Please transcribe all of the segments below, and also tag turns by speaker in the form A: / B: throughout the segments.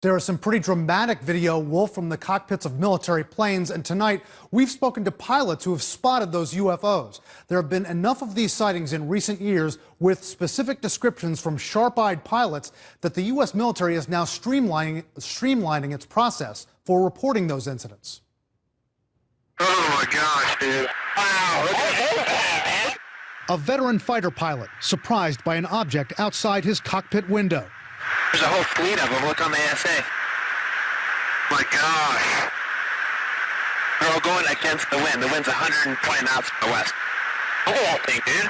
A: There is some pretty dramatic video, Wolf, from the cockpits of military planes, and tonight we've spoken to pilots who have spotted those UFOs. There have been enough of these sightings in recent years with specific descriptions from sharp-eyed pilots that the U.S. military is now streamlining its process for reporting those incidents.
B: Oh my gosh, dude. Wow.
A: A veteran fighter pilot surprised by an object outside his cockpit window.
B: There's a whole fleet of them. Look on the ASA. My gosh. They're all going against the wind. The wind's 120 knots to the west. Look at that thing, dude.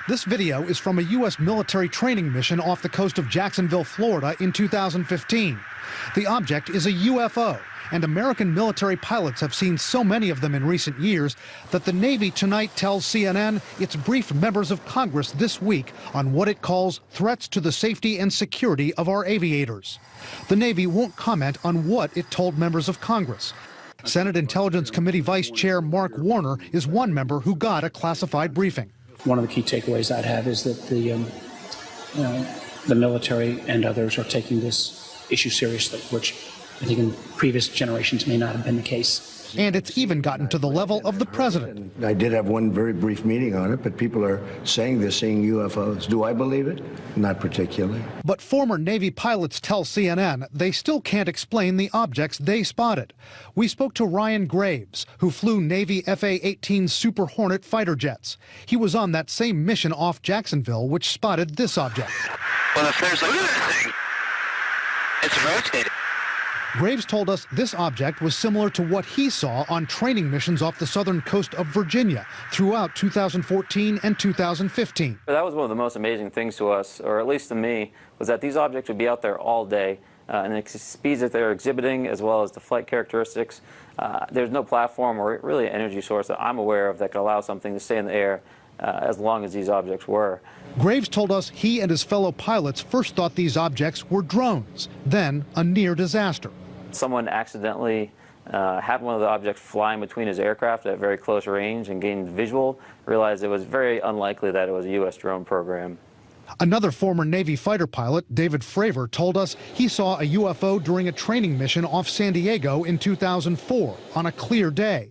A: This video is from a U.S. military training mission off the coast of Jacksonville, Florida in 2015. The object is a UFO, and American military pilots have seen so many of them in recent years that the Navy tonight tells CNN it's briefed members of Congress this week on what it calls threats to the safety and security of our aviators. The Navy won't comment on what it told members of Congress. Senate Intelligence Committee Vice Chair Mark Warner is one member who got a classified briefing.
C: One of the key takeaways I'd have is that the military and others are taking this issue seriously, which I think in previous generations may not have been the case.
A: And it's even gotten to the level of the president.
D: I did have one very brief meeting on it, but people are saying they're seeing UFOs. Do I believe it? Not particularly.
A: But former Navy pilots tell CNN they still can't explain the objects they spotted. We spoke to Ryan Graves, who flew Navy FA-18 Super Hornet fighter jets. He was on that same mission off Jacksonville, which spotted this object.
B: Well, if there's a look at this thing. It's rotating.
A: Graves told us this object was similar to what he saw on training missions off the southern coast of Virginia throughout 2014 and 2015.
E: That was one of the most amazing things to us, or at least to me, was that these objects would be out there all day, and the speeds that they're exhibiting, as well as the flight characteristics. There's no platform or really energy source that I'm aware of that could allow something to stay in the air as long as these objects were.
A: Graves told us he and his fellow pilots first thought these objects were drones, then a near disaster.
E: Someone accidentally had one of the objects flying between his aircraft at very close range and gained visual, realized it was very unlikely that it was a U.S. drone program.
A: Another former Navy fighter pilot, David Fravor, told us he saw a UFO during a training mission off San Diego in 2004 on a clear day.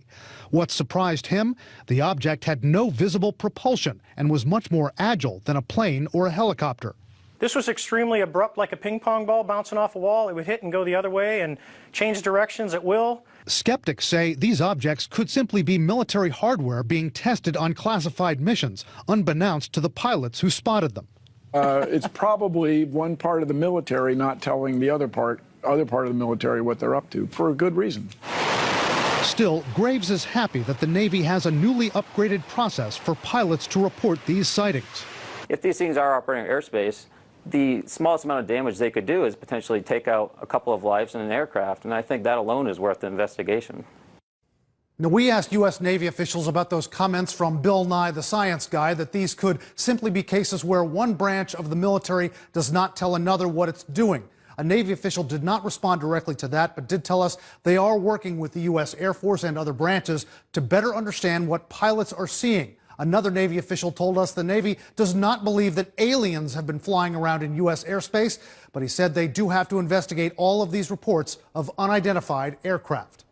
A: What surprised him? The object had no visible propulsion and was much more agile than a plane or a helicopter.
F: This was extremely abrupt, like a ping pong ball bouncing off a wall. It would hit and go the other way and change directions at will.
A: Skeptics say these objects could simply be military hardware being tested on classified missions, unbeknownst to the pilots who spotted them.
G: It's probably one part of the military not telling the other part of the military what they're up to, for a good reason.
A: Still, Graves is happy that the Navy has a newly upgraded process for pilots to report these sightings.
E: If these things are operating in airspace, the smallest amount of damage they could do is potentially take out a couple of lives in an aircraft, and I think that alone is worth the investigation.
A: Now, we asked U.S. Navy officials about those comments from Bill Nye, the science guy, that these could simply be cases where one branch of the military does not tell another what it's doing. A Navy official did not respond directly to that, but did tell us they are working with the U.S. Air Force and other branches to better understand what pilots are seeing. Another Navy official told us the Navy does not believe that aliens have been flying around in U.S. airspace, but he said they do have to investigate all of these reports of unidentified aircraft.